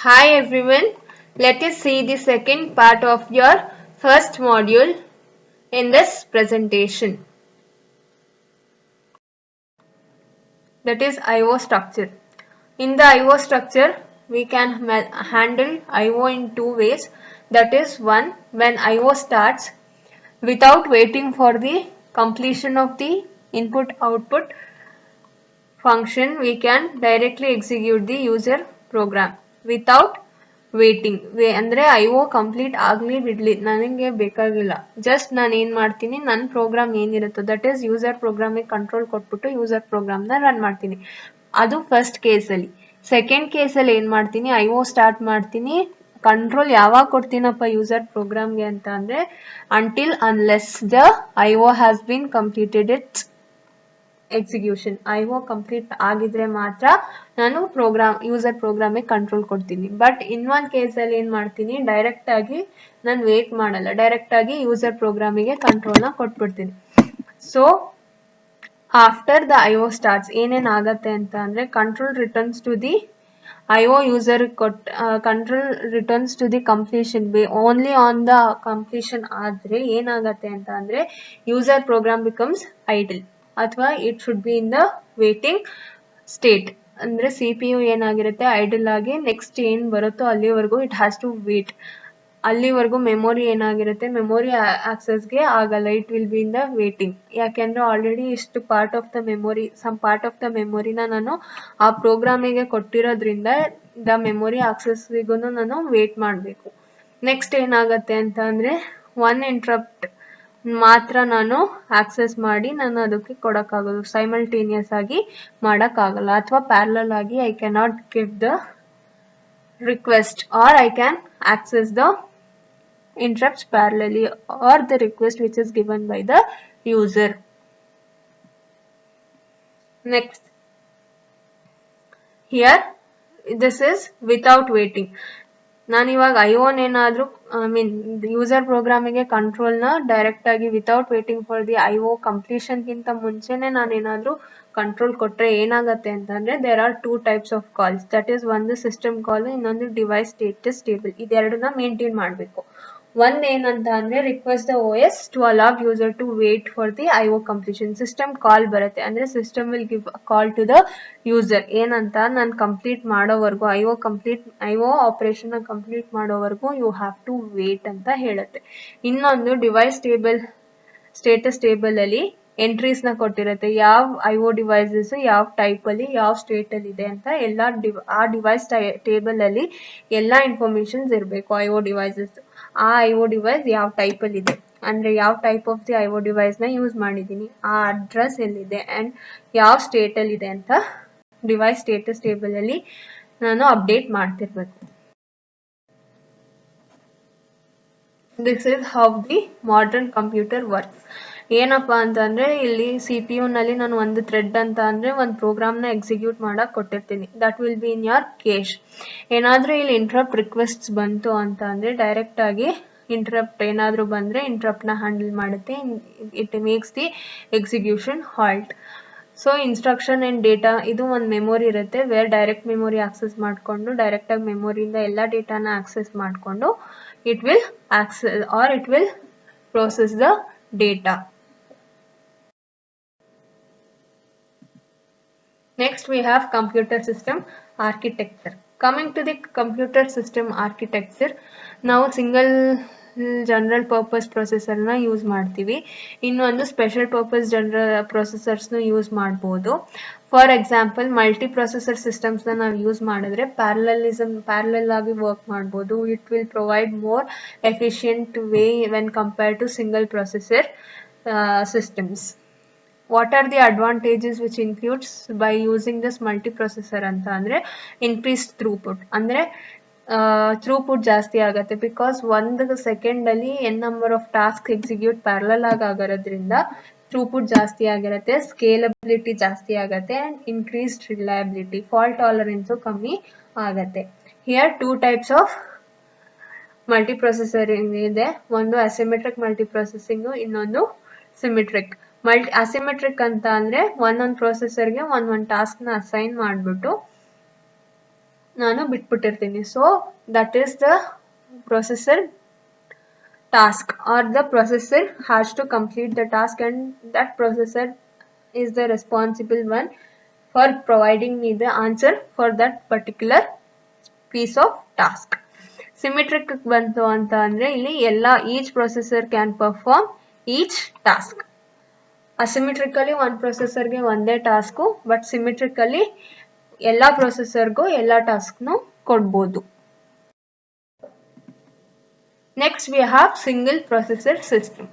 Hi everyone, let us see the second part of your first module in this presentation, that is IO structure. In the IO structure, we can handle IO in two ways. That is, one, when IO starts without waiting for the completion of the input-output function, we can directly execute the user program without waiting ಅಂದರೆ IO complete ಆಗಲಿ ಬಿಡಲಿ ನನಗೆ ಬೇಕಾಗಿಲ್ಲ. Just ನಾನು ಏನು ಮಾಡ್ತೀನಿ, ನನ್ನ program ಏನಿರುತ್ತೋ ದಟ್ ಈಸ್ ಯೂಸರ್ ಪ್ರೋಗ್ರಾಮಿಗೆ ಕಂಟ್ರೋಲ್ ಕೊಟ್ಬಿಟ್ಟು ಯೂಸರ್ ಪ್ರೋಗ್ರಾಮ್ನ ರನ್ ಮಾಡ್ತೀನಿ. ಅದು ಫಸ್ಟ್ ಕೇಸಲ್ಲಿ. ಸೆಕೆಂಡ್ ಕೇಸಲ್ಲಿ ಏನು ಮಾಡ್ತೀನಿ, IO ಸ್ಟಾರ್ಟ್ ಮಾಡ್ತೀನಿ. ಕಂಟ್ರೋಲ್ ಯಾವಾಗ ಕೊಡ್ತೀನಪ್ಪ ಯೂಸರ್ ಪ್ರೋಗ್ರಾಮ್ಗೆ ಅಂತ ಅಂದರೆ until unless the IO has been completed it's execution. IO complete ಆಗಿದ್ರೆ ಮಾತ್ರ ನಾನು ಯೂಸರ್ ಪ್ರೋಗ್ರಾಮಿಗೆ ಕಂಟ್ರೋಲ್ ಕೊಡ್ತೀನಿ. ಬಟ್ ಇನ್ನೊಂದು ಕೇಸಲ್ಲಿ ಏನು ಮಾಡ್ತೀನಿ, ಡೈರೆಕ್ಟ್ ಆಗಿ ನಾನು ವೇಟ್ ಮಾಡಲ್ಲ, ಡೈರೆಕ್ಟ್ ಆಗಿ ಯೂಸರ್ ಪ್ರೋಗ್ರಾಮಿಗೆ ಕಂಟ್ರೋಲ್ನ ಕೊಟ್ಬಿಡ್ತೀನಿ. So after the IO starts ಏನೇನಾಗತ್ತೆ ಅಂತ ಅಂದರೆ control returns to the IO user control returns to the completion only on the completion ಆದರೆ ಏನಾಗತ್ತೆ ಅಂತ ಅಂದರೆ ಯೂಸರ್ ಪ್ರೋಗ್ರಾಮ್ ಬಿಕಮ್ಸ್ ಐಡಲ್ ಅಥವಾ it should be in the waiting state. ಅಂದರೆ CPU ಏನಾಗಿರುತ್ತೆ ಐಡಲ್ ಆಗಿ ನೆಕ್ಸ್ಟ್ ಏನು ಬರುತ್ತೋ ಅಲ್ಲಿವರೆಗೂ ಇಟ್ ಹ್ಯಾಸ್ ಟು ವೇಟ್. ಅಲ್ಲಿವರೆಗೂ ಮೆಮೊರಿ ಏನಾಗಿರುತ್ತೆ, ಮೆಮೊರಿ ಆಕ್ಸೆಸ್ಗೆ ಆಗಲ್ಲ, it will be in the waiting. ಯಾಕೆಂದರೆ ಆಲ್ರೆಡಿ ಇಷ್ಟು part of the memory part of the ಮೆಮೊರಿನ ನಾನು ಆ ಪ್ರೋಗ್ರಾಮಿಗೆ ಕೊಟ್ಟಿರೋದ್ರಿಂದ ದ ಮೆಮೊರಿ ಆಕ್ಸೆಸ್ಗೂ ನಾನು ವೇಟ್ ಮಾಡಬೇಕು. ನೆಕ್ಸ್ಟ್ ಏನಾಗುತ್ತೆ ಅಂತ ಅಂದರೆ ಒನ್ ಇಂಟ್ರಪ್ಟ್ ಮಾತ್ರ ನಾನು ಆಕ್ಸೆಸ್ ಮಾಡಿ ನಾನು ಅದಕ್ಕೆ ಕೊಡೋಕ್ಕಾಗೋದು, ಸೈಮಲ್ಟೇನಿಯಸ್ ಆಗಿ ಮಾಡೋಕ್ಕಾಗಲ್ಲ. ಅಥವಾ ಪ್ಯಾರಲಲ್ ಆಗಿ I cannot give the request or I can access the interrupts parallelly or the request which is given by the user. Next, here this is without waiting. ನಾನು ಇವಾಗ ION ಏನಾದರೂ ಯೂಸರ್ ಪ್ರೋಗ್ರಾಮಿಗೆ ಕಂಟ್ರೋಲ್ನ direct ಆಗಿ without waiting for the IO ಕಂಪ್ಲೀಷನ್ಗಿಂತ ಮುಂಚೆನೆ ನಾನೇನಾದರೂ control ಕೊಟ್ಟರೆ ಏನಾಗುತ್ತೆ ಅಂತಂದರೆ there are two types of calls. That is ಒಂದು ಸಿಸ್ಟಮ್ ಕಾಲ್, ಇನ್ನೊಂದು ಡಿವೈಸ್ ಸ್ಟೇಟಸ್ ಟೇಬಲ್. ಇದೆರಡನ್ನ ಮೇಂಟೈನ್ ಮಾಡಬೇಕು. ಒಂದು ಏನಂತ ಅಂದರೆ request the OS to allow user to wait for the IO ಕಂಪ್ಲೀಷನ್. ಸಿಸ್ಟಮ್ ಕಾಲ್ ಬರುತ್ತೆ, ಅಂದರೆ system will give call to the user ಏನಂತ, ನಾನು ಕಂಪ್ಲೀಟ್ ಮಾಡೋವರೆಗೂ IO ಆಪರೇಷನ್ನ ಕಂಪ್ಲೀಟ್ ಮಾಡೋವರೆಗೂ ಯು ಹ್ಯಾವ್ ಟು ವೇಟ್ ಅಂತ ಹೇಳುತ್ತೆ. ಇನ್ನೊಂದು ಡಿವೈಸ್ ಟೇಬಲ್ ಸ್ಟೇಟಸ್ ಟೇಬಲಲ್ಲಿ ಎಂಟ್ರೀಸ್ನ ಕೊಟ್ಟಿರುತ್ತೆ, ಯಾವ IO ಡಿವೈಸಸ್ ಯಾವ ಟೈಪಲ್ಲಿ ಯಾವ ಸ್ಟೇಟಲ್ಲಿ ಇದೆ ಅಂತ ಎಲ್ಲ ಆ ಡಿವೈಸ್ ಟೇಬಲಲ್ಲಿ ಎಲ್ಲ ಇನ್ಫಾರ್ಮೇಷನ್ಸ್ ಇರಬೇಕು IO ಡಿವೈಸಸ್. ಆ IO ಡಿವೈಸ್ ಯಾವ ಟೈಪಲ್ಲಿ ಇದೆ, ಅಂದರೆ ಯಾವ ಟೈಪ್ ಆಫ್ ದಿ IO ಡಿವೈಸ್ನ ಯೂಸ್ ಮಾಡಿದ್ದೀನಿ, ಆ ಅಡ್ರೆಸ್ ಎಲ್ಲಿದೆ ಆ್ಯಂಡ್ ಯಾವ ಸ್ಟೇಟಲ್ಲಿದೆ ಅಂತ ಡಿವೈಸ್ ಸ್ಟೇಟಸ್ ಟೇಬಲಲ್ಲಿ ನಾನು ಅಪ್ಡೇಟ್ ಮಾಡ್ತಿರ್ಬೇಕು. This is how the modern computer work. ಏನಪ್ಪ ಅಂತಂದರೆ ಇಲ್ಲಿ CPU ನಲ್ಲಿ ನಾನು ಒಂದು ಥ್ರೆಡ್ ಅಂತ ಅಂದರೆ ಒಂದು ಪ್ರೋಗ್ರಾಮ್ನ ಎಕ್ಸಿಕ್ಯೂಟ್ ಮಾಡೋಕ್ಕೆ ಕೊಟ್ಟಿರ್ತೀನಿ. That will be in your cache. ಏನಾದರೂ ಇಲ್ಲಿ ಇಂಟ್ರಪ್ಟ್ ರಿಕ್ವೆಸ್ಟ್ಸ್ ಬಂತು ಅಂತ ಅಂದರೆ ಡೈರೆಕ್ಟಾಗಿ ಇಂಟ್ರಪ್ಟ್ ಏನಾದರೂ ಬಂದರೆ ಇಂಟ್ರಪ್ಟ್ನ ಹ್ಯಾಂಡಲ್ ಮಾಡುತ್ತೆ. It makes the execution halt. So instruction and data ಇದು ಒಂದು ಮೆಮೊರಿ ಇರುತ್ತೆ, ವೇರ್ ಡೈರೆಕ್ಟ್ ಮೆಮೊರಿ ಆಕ್ಸೆಸ್ ಮಾಡಿಕೊಂಡು ಡೈರೆಕ್ಟಾಗಿ ಮೆಮೊರಿಯಿಂದ ಎಲ್ಲ ಡೇಟಾನ ಆಕ್ಸೆಸ್ ಮಾಡಿಕೊಂಡು it will access or it will process the data. Next we have computer system architecture. Coming to the computer system architecture, ನಾವು ಸಿಂಗಲ್ ಜನರಲ್ ಪರ್ಪಸ್ ಪ್ರೊಸೆಸರ್ನ ಯೂಸ್ ಮಾಡ್ತೀವಿ, ಇನ್ನೊಂದು ಸ್ಪೆಷಲ್ ಪರ್ಪಸ್ ಪ್ರೊಸೆಸರ್ಸ್ನ ಯೂಸ್ ಮಾಡ್ಬೋದು. ಫಾರ್ ಎಕ್ಸಾಂಪಲ್ ಮಲ್ಟಿ ಪ್ರೊಸೆಸರ್ ಸಿಸ್ಟಮ್ಸ್ನ ನಾವು use ಮಾಡಿದ್ರೆ parallel ಆಗಿ ವರ್ಕ್ ಮಾಡ್ಬೋದು. It will provide more efficient way when compared to single processor systems. What are the advantages which includes by using this multiprocessor ಅಂತ ಅಂದರೆ increased ಥ್ರೂಪುಟ್. ಅಂದರೆ ಥ್ರೂಪುಟ್ ಜಾಸ್ತಿ ಆಗುತ್ತೆ, ಬಿಕಾಸ್ ಒಂದು ಸೆಕೆಂಡಲ್ಲಿ number of task execute parallel ಆಗಿರೋದ್ರಿಂದ ಥ್ರೂಪುಟ್ ಜಾಸ್ತಿ ಆಗಿರುತ್ತೆ, ಸ್ಕೇಲಬಿಲಿಟಿ ಜಾಸ್ತಿ ಆಗುತ್ತೆ and increased reliability, fault tolerance ಕಮ್ಮಿ ಆಗುತ್ತೆ. Here two types of multiprocessing ಇದೆ, ಒಂದು ಅಸಿಮೆಟ್ರಿಕ್ ಮಲ್ಟಿಪ್ರೊಸೆಸಿಂಗು, ಇನ್ನೊಂದು ಸಿಮೆಟ್ರಿಕ್. ಅಸಿಮೆಟ್ರಿಕ್ ಅಂತ ಅಂದರೆ ಒಂದೊಂದು ಪ್ರೊಸೆಸರ್ಗೆ ಒಂದೊಂದು ಟಾಸ್ಕ್ನ ಅಸೈನ್ ಮಾಡಿಬಿಟ್ಟು ನಾನು ಬಿಟ್ಬಿಟ್ಟಿರ್ತೀನಿ. So that is the processor task, or the processor has to complete the task, and that processor is the responsible one for providing me the answer for that particular piece of task. Symmetric bantu anta andre illi ella each processor can perform each task. Asymmetrically one processor ge ಒಂದೇ task, but symmetrically ಎಲ್ಲ processor ಗೂ ಎಲ್ಲ task ನು ಕೊಡಬಹುದು. Next we have single processor system.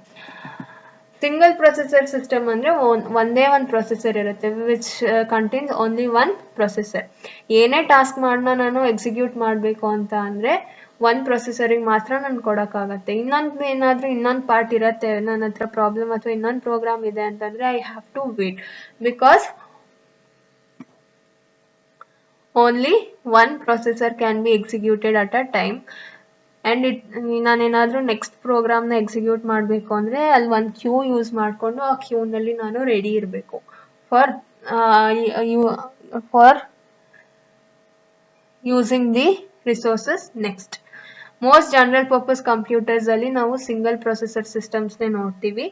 Single processor system ಅಂದ್ರೆ ಒಂದೇ ಒಂದು processor ಇರುತ್ತೆ, which contains only one processor. ಏನೇ ಟಾಸ್ಕ್ ಮಾಡನ ನಾನು ಎಕ್ಸಿಕ್ಯೂಟ್ ಮಾಡಬೇಕು ಅಂತ ಅಂದ್ರೆ ಒಂದು ಪ್ರೊಸೆಸರಿಗೆ ಮಾತ್ರ ನಾನು ಕೊಡೋಕ್ಕಾಗತ್ತೆ. ಇನ್ನೊಂದು ಪಾರ್ಟ್ ಇರುತ್ತೆ, ನನ್ನ ಹತ್ರ ಪ್ರಾಬ್ಲಮ್ ಅಥವಾ ಇನ್ನೊಂದು ಪ್ರೋಗ್ರಾಮ್ ಇದೆ ಅಂತಂದ್ರೆ I have to wait, because only one processor can be executed at a time. and ನಾನೇನಾದರೂ ನೆಕ್ಸ್ಟ್ ಪ್ರೋಗ್ರಾಮ್ನ ಎಕ್ಸಿಕ್ಯೂಟ್ ಮಾಡಬೇಕು ಅಂದರೆ ಅಲ್ಲಿ ಒಂದು ಕ್ಯೂ ಯೂಸ್ ಮಾಡಿಕೊಂಡು ಆ ಕ್ಯೂನಲ್ಲಿ ನಾನು ರೆಡಿ ಇರಬೇಕು for using the resources. Next most general purpose computers ಅಲ್ಲಿ ನಾವು ಸಿಂಗಲ್ ಪ್ರೊಸೆಸರ್ ಸಿಸ್ಟಮ್ಸ್ನೇ ನೋಡ್ತೀವಿ.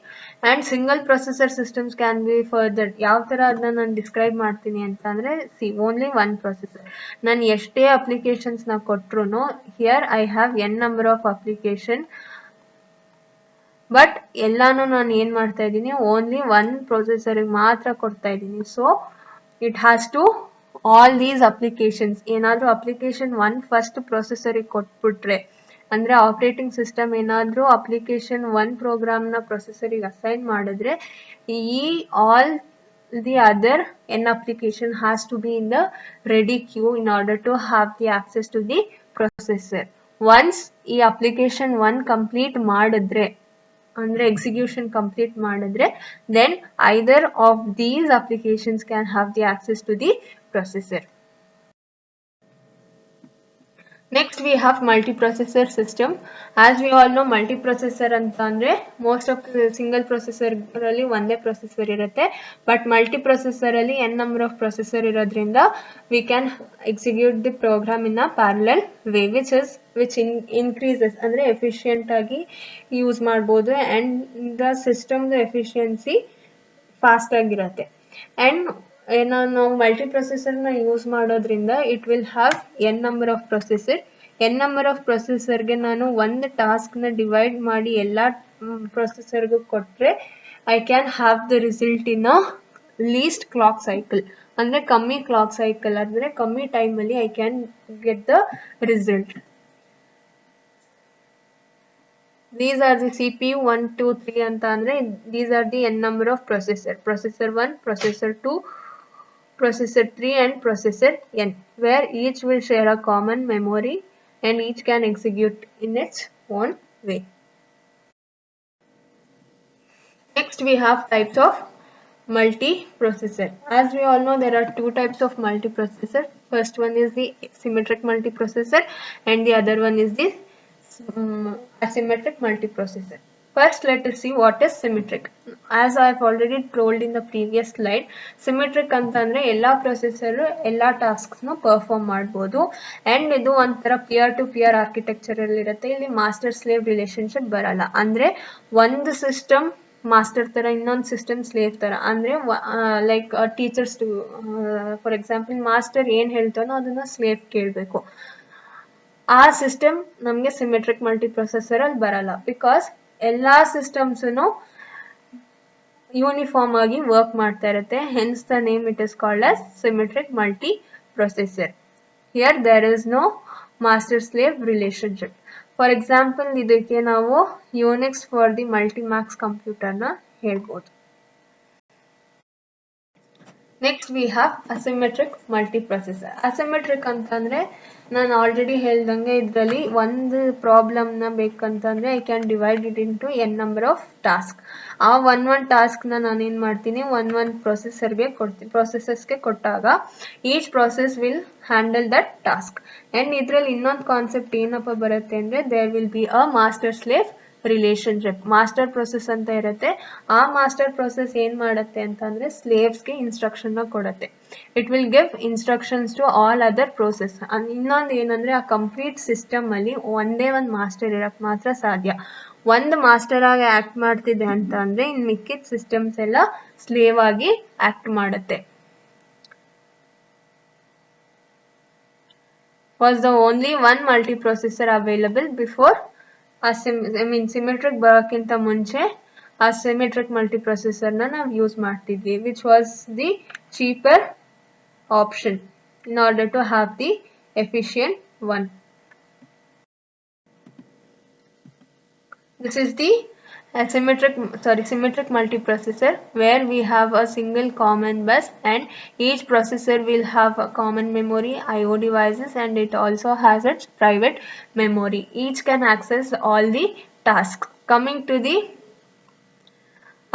And single processor systems can be further. ಯಾವ ಥರ ಅದನ್ನ ನಾನು ಡಿಸ್ಕ್ರೈಬ್ ಮಾಡ್ತೀನಿ ಅಂತಂದರೆ, ಓನ್ಲಿ ಒನ್ ಪ್ರೊಸೆಸರ್. ನಾನು ಎಷ್ಟೇ ಅಪ್ಲಿಕೇಶನ್ಸ್ನ ಕೊಟ್ರು here I have N number of application, but ಎಲ್ಲಾನು ನಾನು ಏನು ಮಾಡ್ತಾ ಇದ್ದೀನಿ, ಓನ್ಲಿ ಒನ್ ಪ್ರೊಸೆಸರಿಗೆ ಮಾತ್ರ ಕೊಡ್ತಾ ಇದ್ದೀನಿ. So it has to all these applications. ಏನಾದರೂ ಅಪ್ಲಿಕೇಶನ್ ಫಸ್ಟ್ ಪ್ರೊಸೆಸರಿಗೆ ಕೊಟ್ಬಿಟ್ರೆ, ಅಂದರೆ ಆಪರೇಟಿಂಗ್ ಸಿಸ್ಟಮ್ ಏನಾದರೂ ಅಪ್ಲಿಕೇಶನ್ ಪ್ರೋಗ್ರಾಮ್ನ ಪ್ರೊಸೆಸರಿಗೆ ಅಸೈನ್ ಮಾಡಿದ್ರೆ, ಈ all the other n application has to be in the ready queue in order to have the access to the processor. Once ಈ application 1 complete ಮಾಡಿದ್ರೆ, ಅಂದರೆ ಎಕ್ಸಿಕ್ಯೂಷನ್ ಕಂಪ್ಲೀಟ್ ಮಾಡಿದ್ರೆ, then either of these applications can have the access to the processor. Next we have multiprocessor system. As we all know, multiprocessor ಅಂತ ಅಂದ್ರೆ most of single processor ಅಲ್ಲಿ ಒಂದೇ processor ಇರುತ್ತೆ, but multiprocessor ಅಲ್ಲಿ n number of processor ಇರೋದ್ರಿಂದ we can execute the program in a parallel way, which increases ಅಂದ್ರೆ efficient ಆಗಿ use ಮಾಡ್ಬೋದು, and the system efficiency fast ಆಗಿರುತ್ತೆ. and ನಾವು ಮಲ್ಟಿಪ್ರೊಸೆಸರ್ನ ಯೂಸ್ ಮಾಡೋದ್ರಿಂದ it will have N number of processor. N number of ಪ್ರೊಸೆಸರ್ಗೆ ನಾನು ಒಂದು ಟಾಸ್ಕ್ನ ಡಿವೈಡ್ ಮಾಡಿ ಎಲ್ಲ ಪ್ರೊಸೆಸರ್ಗೂ ಕೊಟ್ಟರೆ I can have the result in a least clock cycle. ಅಂದರೆ ಕಮ್ಮಿ ಕ್ಲಾಕ್ ಸೈಕಲ್, ಅಂದರೆ ಕಮ್ಮಿ ಟೈಮಲ್ಲಿ I can get the result. These are the CPU 1, 2, 3 ಅಂತ ಅಂದರೆ these are the n number of processor. Processor 1, processor 2, processor 3 and processor n, where each will share a common memory and each can execute in its own way. Next we have types of multiprocessor. As we all know, there are two types of multiprocessor. First one is the symmetric multiprocessor and the other one is the asymmetric multiprocessor. First, let us see what is symmetric. As I have already told in the previous slide, symmetric ಅಂತಂದ್ರೆ ಎಲ್ಲಾ processor ಎಲ್ಲಾ tasks ನ perform ಮಾಡಬಹುದು. And ಇದು ಒಂಥರ pear to pear architecture ಅಲ್ಲಿ ಇರುತ್ತೆ. ಇಲ್ಲಿ ಮಾಸ್ಟರ್ ಸ್ಲೇವ್ ರಿಲೇಶನ್ಶಿಪ್ ಬರಲ್ಲ. ಅಂದ್ರೆ ಒಂದು ಸಿಸ್ಟಮ್ ಮಾಸ್ಟರ್ ತರ, ಇನ್ನೊಂದು ಸಿಸ್ಟಮ್ ಸ್ಲೇವ್ ತರ. ಅಂದ್ರೆ like teachers, for example master ಏನ್ ಹೇಳ್ತಾನೋ ಅದನ್ನ ಸ್ಲೇವ್ ಕೇಳಬೇಕು. ಆ ಸಿಸ್ಟಮ್ ನಮಗೆ ಸಿಮೆಟ್ರಿಕ್ ಮಲ್ಟಿಪ್ರೊಸೆಸರ್ ಅಲ್ಲಿ ಬರಲ್ಲ, ಬಿಕಾಸ್ ಎಲ್ಲಾ ಸಿಸ್ಟಮ್ಸ್ನು ಯೂನಿಫಾರ್ಮ್ ಆಗಿ ವರ್ಕ್ ಮಾಡ್ತಾ ಇರುತ್ತೆ. Hence the name it is called as symmetric multiprocessor. Here there is no master slave relationship. For example, ಇದಕ್ಕೆ ನಾವು ಯೂನಿಕ್ಸ್ ಫಾರ್ ದಿ ಮಲ್ಟಿಮ್ಯಾಕ್ಸ್ ಕಂಪ್ಯೂಟರ್ನ ಹೇಳ್ಬೋದು. Next we have asymmetric multiprocessor. Asymmetric ಅಂತಂದ್ರೆ ನಾನು ಆಲ್ರೆಡಿ ಹೇಳ್ದಂಗೆ ಇದರಲ್ಲಿ ಒಂದು ಪ್ರಾಬ್ಲಮ್ನ ಬೇಕಂತಂದ್ರೆ I can divide it into N number of task. ಆ ಒನ್ ಟಾಸ್ಕ್ನ ನಾನು ಏನು ಮಾಡ್ತೀನಿ, ಒನ್ ಪ್ರೊಸೆಸರ್ಸ್ಗೆ ಕೊಟ್ಟಾಗ each process will handle that task. And ಇದರಲ್ಲಿ ಇನ್ನೊಂದು ಕಾನ್ಸೆಪ್ಟ್ ಏನಪ್ಪ ಬರುತ್ತೆ ಅಂದರೆ there will be a master slave relationship. Master process ಅಂತ ಇರುತ್ತೆ. ಆ ಮಾಸ್ಟರ್ ಪ್ರೊಸೆಸ್ ಏನ್ ಮಾಡುತ್ತೆ ಅಂತಂದ್ರೆ ಸ್ಲೇವ್ಸ್ಗೆ ಇನ್ಸ್ಟ್ರಕ್ಷನ್ ಕೊಡುತ್ತೆ. It will give instructions to all other process. ಇನ್ನೊಂದು ಏನಂದ್ರೆ ಆ ಕಂಪ್ಲೀಟ್ ಸಿಸ್ಟಮ್ ಅಲ್ಲಿ ಒಂದೇ ಒಂದು ಮಾಸ್ಟರ್ ಇರಕ್ ಮಾತ್ರ ಸಾಧ್ಯ. ಒಂದು ಮಾಸ್ಟರ್ ಆಗಿ ಆಕ್ಟ್ ಮಾಡ್ತಿದೆ ಅಂತ ಅಂದ್ರೆ ಇನ್ ಮಿಕ್ಕಿದ ಸಿಸ್ಟಮ್ಸ್ ಎಲ್ಲ ಸ್ಲೇವ್ ಆಗಿ ಆಕ್ಟ್ ಮಾಡುತ್ತೆ. Was the only one multiprocessor available before symmetric ಬರೋಕ್ಕಿಂತ ಮುಂಚೆ asymmetric multiprocessor na ನಾವು ಯೂಸ್ ಮಾಡ್ತಿದ್ವಿ, which was the cheaper option in order to have the efficient one. This is the symmetric multiprocessor, where we have a single common bus and each processor will have a common memory, IO devices, and it also has its private memory. Each can access all the tasks. Coming to the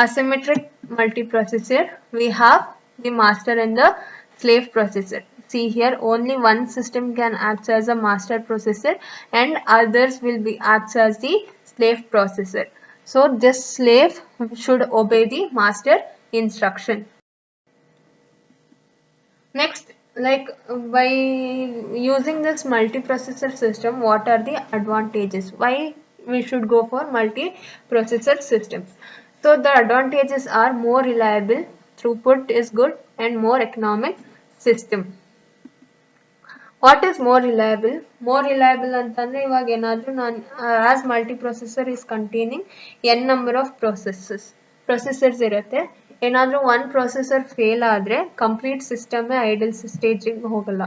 asymmetric multiprocessor, we have the master and the slave processor. See here, only one system can act as a master processor and others will be acts as the slave processor. So this slave should obey the master instruction. Next, like by using this multiprocessor system, what are the advantages? Why we should go for multiprocessor systems? So the advantages are more reliable, throughput is good, and more economic system. What is more reliable? More reliable ಅಂತಂದ್ರೆ ಇವಾಗ ಏನಾದರೂ ನಾನು as multiprocessor is containing n number of processors ಇರುತ್ತೆ. ಏನಾದರೂ one processor fail ಆದರೆ complete system idle stage ಗೆ ಹೋಗಲ್ಲ.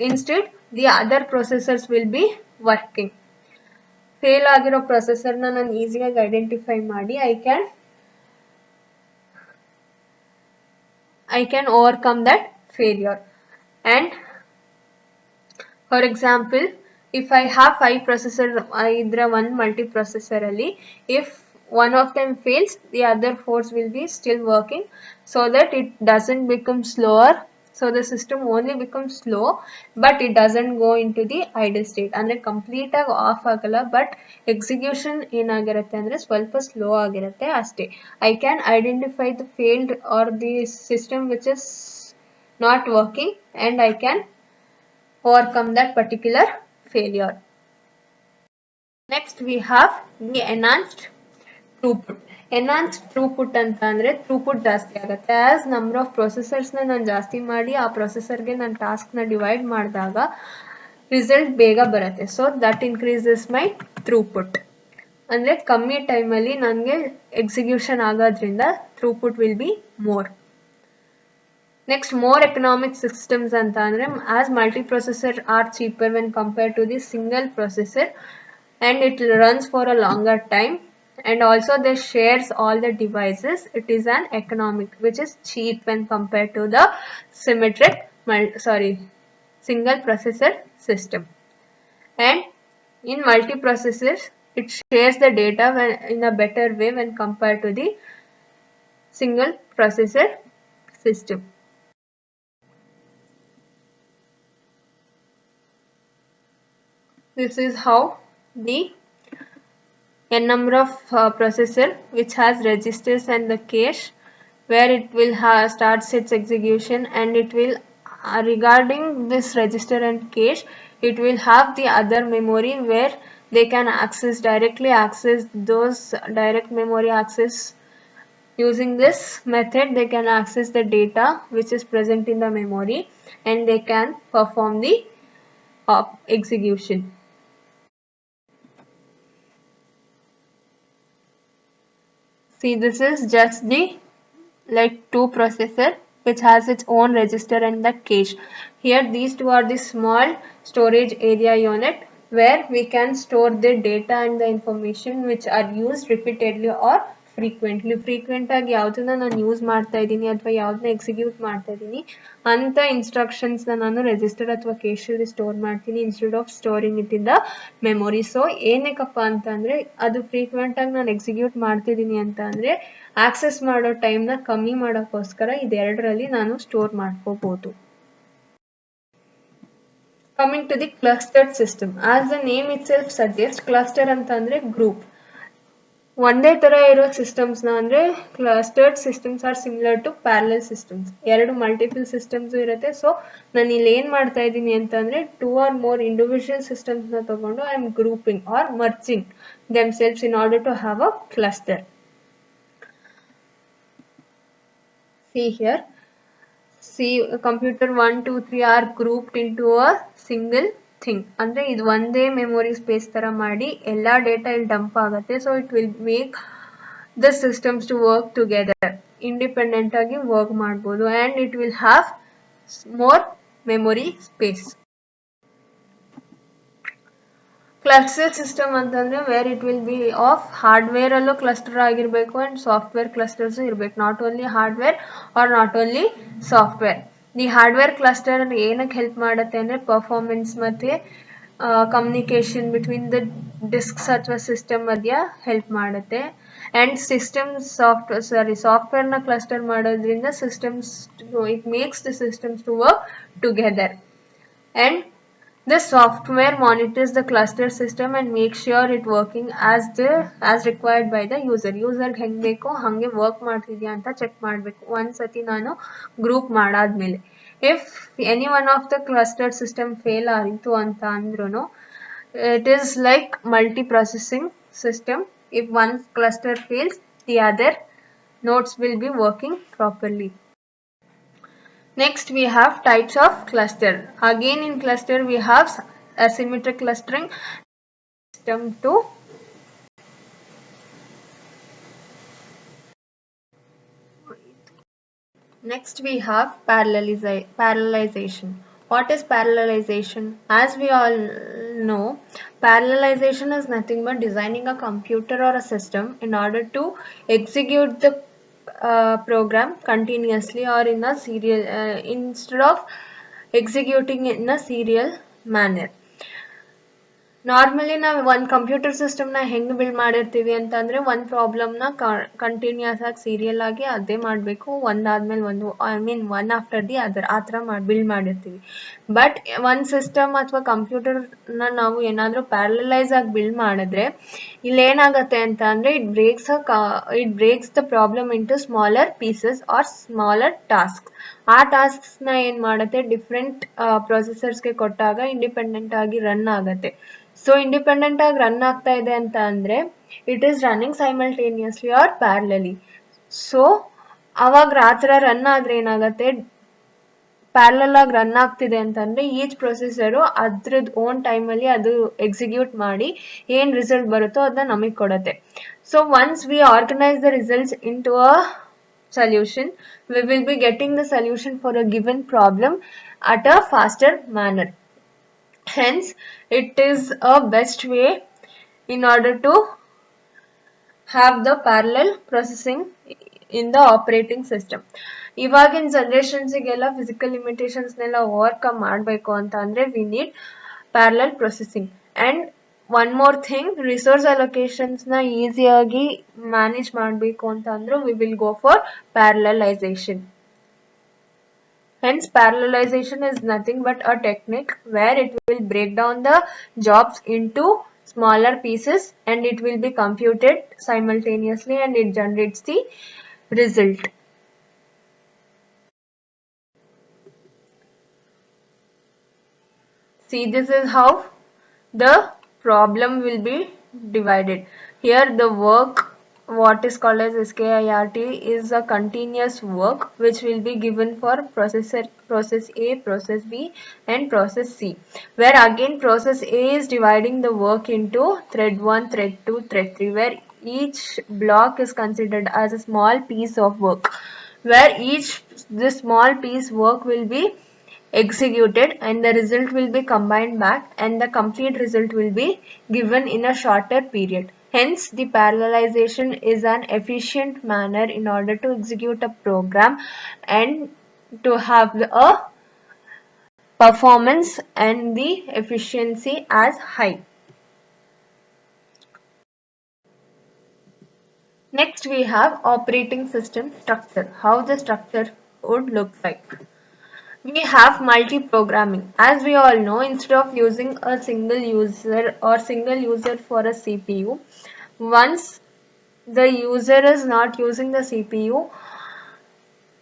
Instead, the other processors will be working. Fail ಆಗಿರೋ ಪ್ರೊಸೆಸರ್ನ ನಾನು ಈಸಿಯಾಗಿ ಐಡೆಂಟಿಫೈ ಮಾಡಿ I can overcome that failure. And for example, if I have 5 processors, either one multiprocessor ali, if one of them fails, the other 4 will be still working, so that it doesn't become slower. So the system only becomes slow, but it doesn't go into the idle state. Andre complete ag off agala, but execution enagirutte andre swalpa slow agirutte aste. I can identify the failed or the system which is not working, and I can overcome that particular failure. Next we have the enhanced throughput. Enhanced throughput ಅಂತ ಅಂದ್ರೆ ಥ್ರೂಪುಟ್ ಜಾಸ್ತಿ ಆಗುತ್ತೆ. As number of ಪ್ರೊಸೆಸರ್ಸ್ನ ನಾನು ಜಾಸ್ತಿ ಮಾಡಿ ಆ ಪ್ರೊಸೆಸರ್ಗೆ ನಾನು ಟಾಸ್ಕ್ನ divide ಮಾಡಿದಾಗ ರಿಸಲ್ಟ್ ಬೇಗ ಬರುತ್ತೆ. So that increases my throughput. ಅಂದರೆ ಕಮ್ಮಿ ಟೈಮಲ್ಲಿ ನನಗೆ ಎಕ್ಸಿಕ್ಯೂಷನ್ ಆಗೋದ್ರಿಂದ throughput will be more. Next, more economic systems anta andre as multiprocessor are cheaper when compared to the single processor, and it runs for a longer time, and also they shares all the devices. It is an economic, which is cheap when compared to the single processor system. And in multiprocessors, it shares the data in a better way when compared to the single processor system. This is how the n number of processor which has registers and the cache, where it will starts its execution, and it will regarding this register and cache, it will have the other memory where they can directly access those direct memory access. Using this method, they can access the data which is present in the memory, and they can perform the execution. See, this is just the two processor which has its own register and the cache. Here these two are the small storage area unit where we can store the data and the information which are used repeatedly or frequently. Frequent ಆಗಿ ಯಾವುದನ್ನ ನಾನು use ಮಾಡ್ತಾ ಇದ್ದೀನಿ ಅಥವಾ ಯಾವುದನ್ನ execute ಮಾಡ್ತಾ ಇದ್ದೀನಿ ಅಂತ ಇನ್ಸ್ಟ್ರಕ್ಷನ್ಸ್ನ ನಾನು ರೆಜಿಸ್ಟರ್ ಅಥವಾ ಕೇಶಲ್ಲಿ ಸ್ಟೋರ್ ಮಾಡ್ತೀನಿ instead of storing it in the memory. So ಏನಕ್ಕಪ್ಪ ಅಂತಂದರೆ ಅದು ಫ್ರೀಕ್ವೆಂಟಾಗಿ ನಾನು ಎಕ್ಸಿಕ್ಯೂಟ್ ಮಾಡ್ತಿದ್ದೀನಿ ಅಂತ ಅಂದರೆ ಆಕ್ಸೆಸ್ ಮಾಡೋ ಟೈಮ್ನ ಕಮ್ಮಿ ಮಾಡೋಕ್ಕೋಸ್ಕರ ಇದೆರಡರಲ್ಲಿ ನಾನು ಸ್ಟೋರ್ ಮಾಡ್ಕೋಬೋದು. Coming to the clustered system, as the name itself suggests, cluster ಅಂತಂದ್ರೆ group. ಒಂದೇ ತರ ಇರೋ ಸಿಸ್ಟಮ್ಸ್ ನ ಅಂದ್ರೆ clustered systems are similar to parallel systems. ಎರಡು ಮಲ್ಟಿಪಲ್ ಸಿಸ್ಟಮ್ಸ್ ಇರುತ್ತೆ. ಸೊ ನಾನು ಇಲ್ಲಿ ಏನ್ ಮಾಡ್ತಾ ಇದ್ದೀನಿ ಅಂತಂದ್ರೆ 2 or more ಇಂಡಿವಿಜುವಲ್ ಸಿಸ್ಟಮ್ಸ್ ನ ತಗೊಂಡು I am grouping or merging themselves in order to have a cluster. See here, see computer 1, 2, 3 are grouped into a single thing. ಅಂದ್ರೆ ಇದು ಒಂದೇ ಮೆಮೊರಿ ಸ್ಪೇಸ್ ತರ ಮಾಡಿ ಎಲ್ಲಾ ಡೇಟಾ ಇಲ್ಲಿ ಡಂಪ್ ಆಗುತ್ತೆ. So it will make the systems to work together, independent agi work ಮಾಡಬಹುದು, and it will have more memory space. Cluster system ಅಂತಂದ್ರೆ where it will be of hardware ಅಲ್ಲೂ cluster ಆಗಿರಬೇಕು and software clusters ಇರಬೇಕು. not only hardware or not only software. The hardware cluster ಏನಕ್ಕೆ help ಮಾಡುತ್ತೆ ಅಂದ್ರೆ performance ಮತ್ತೆ communication between the discs ಅಥವಾ system ಮಧ್ಯ ಹೆಲ್ಪ್ ಮಾಡುತ್ತೆ. and systems software na cluster ಮಾಡೋದ್ರಿಂದ systems it makes the systems to work together, and the software monitors the cluster system and makes sure it working as required by the user ಹೆಂಗ್ ಬೇಕೋ ಹಂಗೆ work ಮಾಡ್ತಿದ್ಯಾ ಅಂತ check ಮಾಡಬೇಕು ಒಂದ್ಸತಿ ನಾನು group ಮಾಡಾದ್ಮೇಲೆ. if any one of the cluster system fail ಆಯಿತು ಅಂತ ಅಂದ್ರೂ it is like multi processing system. if one cluster fails, the other nodes will be working properly. Next we have types of cluster. Again in cluster we have asymmetric clustering system 2. Next we have parallelization. What is parallelization? As we all know, parallelization is nothing but designing a computer or a system in order to execute the program continuously or in a serial instead of executing in a serial manner. Normally ನಾವು ಒಂದು computer ಸಿಸ್ಟಮ್ನ ಹೆಂಗೆ build ಮಾಡಿರ್ತೀವಿ ಅಂತಂದರೆ ಒಂದು ಪ್ರಾಬ್ಲಮ್ನ continuous ಆಗಿ serial ಆಗಿ ಅದೇ ಮಾಡಬೇಕು ಒಂದಾದ್ಮೇಲೆ ಒಂದು, I mean one after the other, ಆ ಥರ ಬಿಲ್ಡ್ ಮಾಡಿರ್ತೀವಿ. ಬಟ್ ಒಂದು ಸಿಸ್ಟಮ್ ಅಥವಾ ಕಂಪ್ಯೂಟರ್ನ ನಾವು ಏನಾದರೂ ಪ್ಯಾರಲೈಸ್ ಆಗಿ ಬಿಲ್ಡ್ ಮಾಡಿದ್ರೆ ಇಲ್ಲಿ ಏನಾಗುತ್ತೆ ಅಂತ ಅಂದರೆ it breaks the problem into smaller pieces or smaller task. ಆ ಟಾಸ್ಕ್ಸ್ನ ಏನು ಮಾಡುತ್ತೆ ಡಿಫ್ರೆಂಟ್ ಪ್ರೊಸೆಸರ್ಸ್ಗೆ ಕೊಟ್ಟಾಗ ಇಂಡಿಪೆಂಡೆಂಟ್ ಆಗಿ ರನ್ ಆಗುತ್ತೆ. ಸೊ ಇಂಡಿಪೆಂಡೆಂಟ್ ಆಗಿ ರನ್ ಆಗ್ತಾ ಇದೆ ಅಂತ ಅಂದ್ರೆ it is running simultaneously or parallelly. So ಅವಾಗ ಆ ಥರ ರನ್ ಆದ್ರೆ ಏನಾಗುತ್ತೆ, ಪ್ಯಾರಲಲ್ ಆಗಿ ರನ್ ಆಗ್ತಿದೆ ಅಂತಂದ್ರೆ ಈಚ್ ಪ್ರೊಸೆಸರು ಅದ್ರದ್ದು ಓನ್ ಟೈಮಲ್ಲಿ ಅದು ಎಕ್ಸಿಕ್ಯೂಟ್ ಮಾಡಿ ಏನ್ ರಿಸಲ್ಟ್ ಬರುತ್ತೋ ಅದನ್ನ ನಮಗೆ ಕೊಡುತ್ತೆ. So once we organise the results into a solution, we will be getting the solution for a given problem at a faster manner. Hence it is a best way in order to have the parallel processing in the operating system. ಇವಾಗಿನ ಜನರೇಷನ್ಸಿಗೆಲ್ಲ physical ಲಿಮಿಟೇಷನ್ಸ್ನೆಲ್ಲ overcome ಮಾಡಬೇಕು ಅಂತ ಅಂದರೆ we need parallel processing. And one more thing, resource ಅಲೊಕೇಶನ್ಸ್ನ ಈಸಿಯಾಗಿ manage ಮಾಡಬೇಕು ಅಂತ ಅಂದರೂ we will go for parallelization. Hence parallelization is nothing but a technique where it will break down the jobs into smaller pieces and it will be computed simultaneously and it generates the result. See, this is how the problem will be divided. Here the work, what is called as SKIRT, is a continuous work which will be given for process A, process B and process C, where again process A is dividing the work into thread 1, thread 2, thread 3, where each block is considered as a small piece of work, where this small piece work will be executed and the result will be combined back and the complete result will be given in a shorter period. Hence, the parallelization is an efficient manner in order to execute a program and to have a performance and the efficiency as high. Next, we have operating system structure. How the structure would look like. We have multi-programming. As we all know, instead of using a single user for a CPU, once the user is not using the CPU,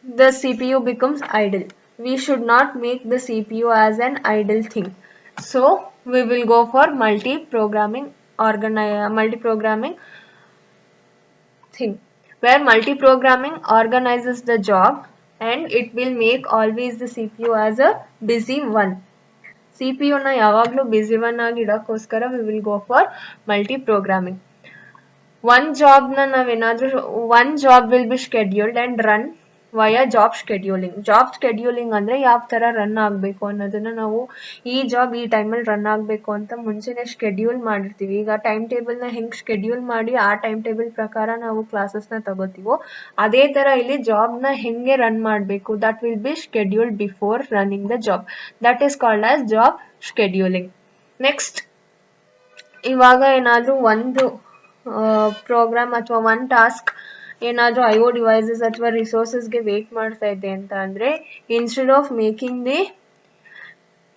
the CPU becomes idle. We should not make the CPU as an idle thing. So we will go for multi-programming thing, where multi-programming organizes the job and it will make always the CPU as a busy one. CPU na yavaglu busy one agi idakoskara we will go for multi-programming. One job will be scheduled and run via job scheduling. Job scheduling ಅಂದ್ರೆ ಯಾವ ತರ run ಆಗಬೇಕು ಅನ್ನೋದನ್ನ ನಾವು ಈ job ಈ ಟೈಮಲ್ಲಿ run ಆಗಬೇಕು ಅಂತ ಮುಂಚೆನೆ ಶೆಡ್ಯೂಲ್ ಮಾಡಿರ್ತೀವಿ. ಈಗ ಟೈಮ್ ಟೇಬಲ್ನ ಹೆಂಗ್ ಶೆಡ್ಯೂಲ್ ಮಾಡಿ ಆ ಟೈಮ್ ಟೇಬಲ್ ಪ್ರಕಾರ ನಾವು ಕ್ಲಾಸಸ್ನ ತಗೋತೀವೋ ಅದೇ ತರ ಇಲ್ಲಿ ಜಾಬ್ನ ಹೆಂಗೆ ರನ್ ಮಾಡಬೇಕು, that will B scheduled before running the job. That is called as job scheduling. Next, ಇವಾಗ ಏನಾದ್ರೂ ಒಂದು ಪ್ರೋಗ್ರಾಮ್ ಅಥವಾ ಒನ್ ಟಾಸ್ಕ್ ಏನಾದ್ರೂ IO ಡಿವೈಸಸ್ ಅಥವಾ ರಿಸೋರ್ಸಸ್ಗೆ ವೇಟ್ ಮಾಡ್ತಾ ಇದೆ ಅಂತ ಅಂದ್ರೆ, instead of making the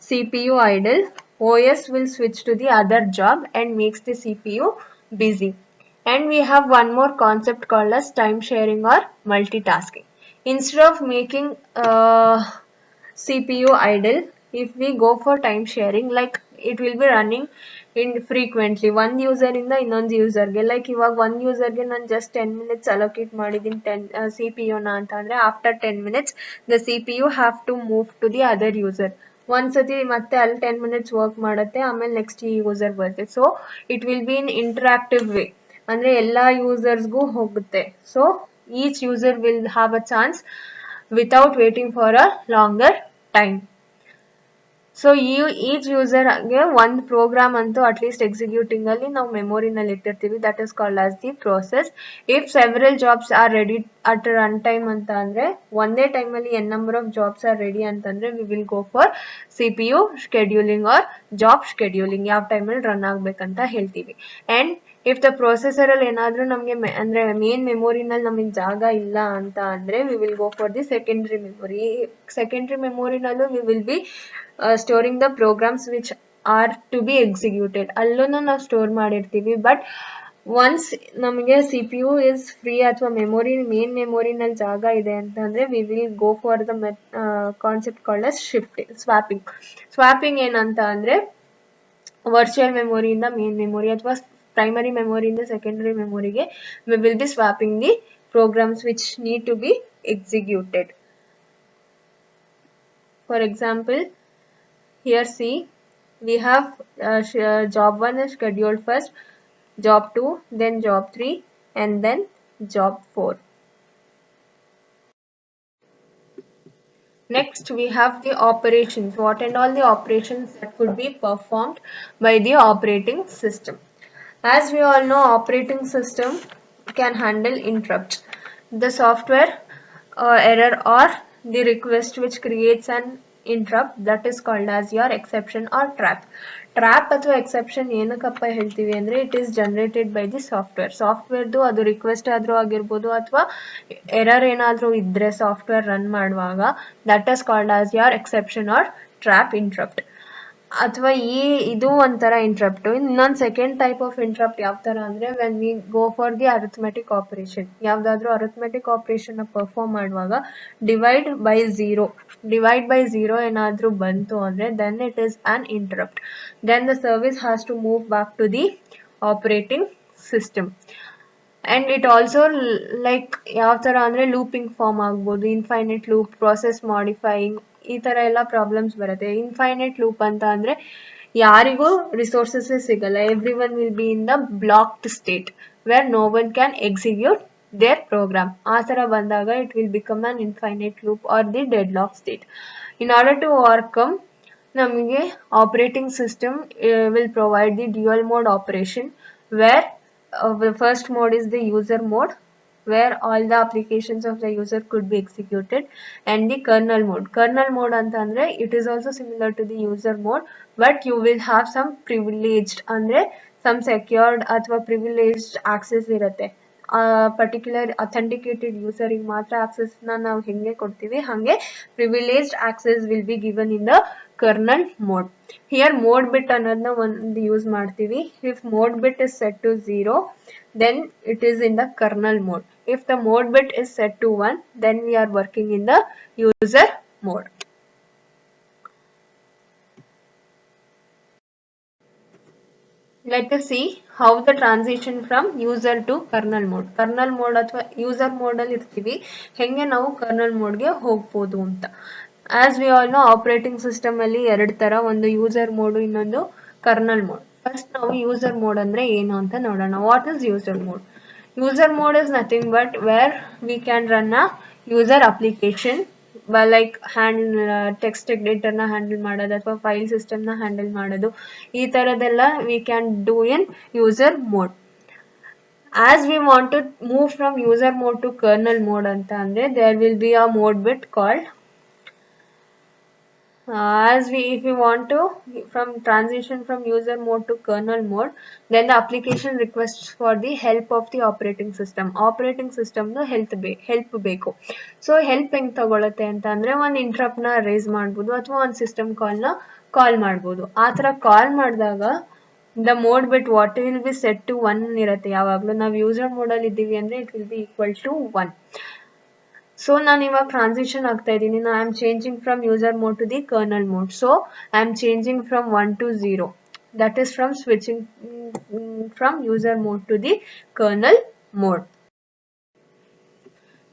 CPU idle, OS will switch to the other job and makes the CPU busy. And we have one more concept called as time sharing or multitasking. Instead of making CPU idle, if we go for time sharing, like it will be running infrequently one user ಇಂದ ಇನ್ನೊಂದು ಯೂಸರ್ಗೆ. Like ಇವಾಗ ಒಂದು ಯೂಸರ್ಗೆ ನಾನು just 10 minutes allocate ಮಾಡಿದ್ದೀನಿ CPU ನ ಅಂತ ಅಂದ್ರೆ, after 10 minutes the CPU have to move to the other user. ಒಂದ್ಸತಿ ಮತ್ತೆ ಅಲ್ಲಿ 10 minutes ವರ್ಕ್ ಮಾಡುತ್ತೆ, ಆಮೇಲೆ ನೆಕ್ಸ್ಟ್ ಈ ಯೂಸರ್ ಬರುತ್ತೆ. So it will be in interactive way, ಅಂದ್ರೆ ಎಲ್ಲಾ ಯೂಸರ್ಸ್ಗೂ ಹೋಗುತ್ತೆ. So each user will have a chance without waiting for a longer time. So each ಯೂಸರ್ಗೆ ಒಂದು ಪ್ರೋಗ್ರಾಮ್ ಅಂತೂ ಅಟ್ಲೀಸ್ಟ್ ಎಕ್ಸಿಕ್ಯೂಟಿಂಗ್ ಅಲ್ಲಿ ನಾವು ಮೆಮೊರಿನಲ್ಲಿ ಇಟ್ಟಿರ್ತೀವಿ. That is called as the process. If several jobs are ready at run time ಅಂತ ಅಂದ್ರೆ, ಒಂದೇ ಟೈಮಲ್ಲಿ n number of jobs are ready ಅಂತಂದ್ರೆ we will go for CPU scheduling R job scheduling, ಯಾವ ಟೈಮಲ್ಲಿ ರನ್ ಆಗ್ಬೇಕಂತ ಹೇಳ್ತೀವಿ. ಅಂಡ್ ಇಫ್ ದ ಪ್ರೊಸೆಸರ್ ಅಲ್ಲಿ ಏನಾದ್ರೂ ನಮಗೆ ಅಂದ್ರೆ ಮೇನ್ ಮೆಮೊರಿನಲ್ಲಿ ನಮಗೆ ಜಾಗ ಇಲ್ಲ ಅಂತ ಅಂದ್ರೆ we will go for the secondary memory. Secondary ಮೆಮೊರಿನಲ್ಲೂ we will be storing the programs which are to be executed. ಅಲ್ಲೂ ನಾವು ಸ್ಟೋರ್ ಮಾಡಿರ್ತೀವಿ. ಬಟ್ ಒನ್ಸ್ ನಮಗೆ CPU ಇಸ್ ಫ್ರೀ ಅಥವಾ ಮೇನ್ ಮೆಮೊರಿನಲ್ಲಿ ಜಾಗ ಇದೆ ಅಂತಂದ್ರೆ we will go for the concept called as swapping. Swapping ಏನಂತ ಅಂದ್ರೆ, ವರ್ಚುವಲ್ ಮೆಮೊರಿಯಿಂದ ಮೇನ್ ಮೆಮೊರಿ ಅಥವಾ ಪ್ರೈಮರಿ ಮೆಮೊರಿಯಿಂದ ಸೆಕೆಂಡರಿ ಮೆಮೊರಿಗೆ we will be swapping the programs which need to be executed. For example, here see, we have job 1 is scheduled first, job 2, then job 3, and then job 4. Next, we have the operations. What and all the operations that could be performed by the operating system. As we all know, operating system can handle interrupts. The software error or the request which creates an interrupt, that is called as your exception or trap. Trap ಅಥವಾ exception ಏನಕ್ಕಪ್ಪ ಹೇಳ್ತೀವಿ ಅಂದರೆ, it is generated by the ಸಾಫ್ಟ್ವೇರ್ದು ಅದು request ಆದರೂ ಆಗಿರ್ಬೋದು ಅಥವಾ error ಏನಾದರೂ ಇದ್ದರೆ ಸಾಫ್ಟ್ವೇರ್ ರನ್ ಮಾಡುವಾಗ, that is called as your exception or trap interrupt. ಅಥವಾ ಇದು ಒಂಥರ ಇಂಟ್ರಪ್ಟ್. ಇನ್ನೊಂದು ಸೆಕೆಂಡ್ ಟೈಪ್ ಆಫ್ ಇಂಟ್ರಪ್ಟ್ ಯಾವ ಥರ ಅಂದರೆ, when we go for the arithmetic operation. ಯಾವುದಾದ್ರೂ ಅರಿಥ್ಮೆಟಿಕ್ ಆಪರೇಷನ್ನ ಪರ್ಫಾರ್ಮ್ ಮಾಡುವಾಗ ಡಿವೈಡ್ ಬೈ ಝೀರೋ ಏನಾದರೂ ಬಂತು ಅಂದರೆ then it is an interrupt. Then the service has to move back to the operating system. And it also like ಯಾವ ಥರ ಅಂದರೆ, looping form ಆಗ್ಬೋದು, ಇನ್ಫೈನೈಟ್ ಲೂಪ್, ಪ್ರಾಸೆಸ್ ಮಾಡಿಫೈಯಿಂಗ್, ಈ ಥರ ಎಲ್ಲ ಪ್ರಾಬ್ಲಮ್ಸ್ ಬರುತ್ತೆ. ಇನ್ಫೈನೈಟ್ ಲೂಪ್ ಅಂತ ಅಂದರೆ ಯಾರಿಗೂ ರಿಸೋರ್ಸಸ್ ಸಿಗಲ್ಲ. Every one will be in the blocked state where no one can execute their program. ಆ ಥರ ಬಂದಾಗ it will become an infinite loop or the dead lock state. In order to overcome, ನಮಗೆ operating system will provide the dual mode operation, where the first mode is the user mode, where all the applications of the user could be executed, and the kernel mode anta andre it is also similar to the user mode, but you will have some privileged andre some secured athwa privileged access irutte particular authenticated ಯೂಸರಿಗೆ ಮಾತ್ರ ಆಕ್ಸೆಸ್ನ ನಾವು ಹೆಂಗೆ ಕೊಡ್ತೀವಿ ಹಾಗೆ privileged access will be given in the kernel mode. Here mode bit ಅನ್ನೋದನ್ನ ಒಂದು use ಮಾಡ್ತೀವಿ. If mode bit is set to 0 then it is in the kernel mode. If the mode bit is set to 1 then we are working in the user mode. Let us see how the transition from user to kernel mode. Kernel mode ಅಥವಾ user mode ಅಲ್ಲಿ ಇರ್ತೀವಿ, ಹೆಂಗೆ ನಾವು kernel mode ಗೆ ಹೋಗ್ಬೋದು ಅಂತ. As we all know, operating system ಅಲ್ಲಿ ಎರಡು ತರ, ಒಂದು user mode ಇನ್ನೊಂದು kernel mode. First ನಾವು user mode ಅಂದ್ರೆ ಏನು ಅಂತ ನೋಡೋಣ. What is user mode? User mode is nothing but where we can run a user application like text ಎಡಿಟರ್ನ ಹ್ಯಾಂಡಲ್ ಮಾಡೋದು ಅಥವಾ ಫೈಲ್ ಸಿಸ್ಟಮ್ನ ಹ್ಯಾಂಡಲ್ ಮಾಡೋದು, ಈ ಥರದ್ದೆಲ್ಲ we can do in user mode. As we want to move from user mode to kernel mode ಅಂತ ಅಂದರೆ there will be a mode bit called if we want to transition from user mode to kernel mode, then the application requests for the help of the operating system. Operating system ನ help ಬೇಕು. So help ಹೆಂಗೆ ತಗೊಳತ್ತೆ ಅಂತ ಅಂದರೆ ಒಂದು ಇಂಟ್ರಪ್ಟ್ನ race ಮಾಡ್ಬೋದು ಅಥವಾ ಒಂದು system ಕಾಲ್ ಮಾಡ್ಬೋದು. ಆ ಥರ ಕಾಲ್ ಮಾಡಿದಾಗ the mode bit what will be set to 1 ಇರುತ್ತೆ. ಯಾವಾಗಲೂ ನಾವು ಯೂಸರ್ ಮೋಡಲ್ಲಿ ಇದ್ದೀವಿ ಅಂದರೆ it will be equal to 1. ಸೊ ನಾನು ಇವಾಗ ಟ್ರಾನ್ಸಿಷನ್ ಆಗ್ತಾ ಇದ್ದೀನಿ. I am changing from user mode to the kernel mode. So I am changing from 1 to 0. That is from switching from user mode to the kernel mode.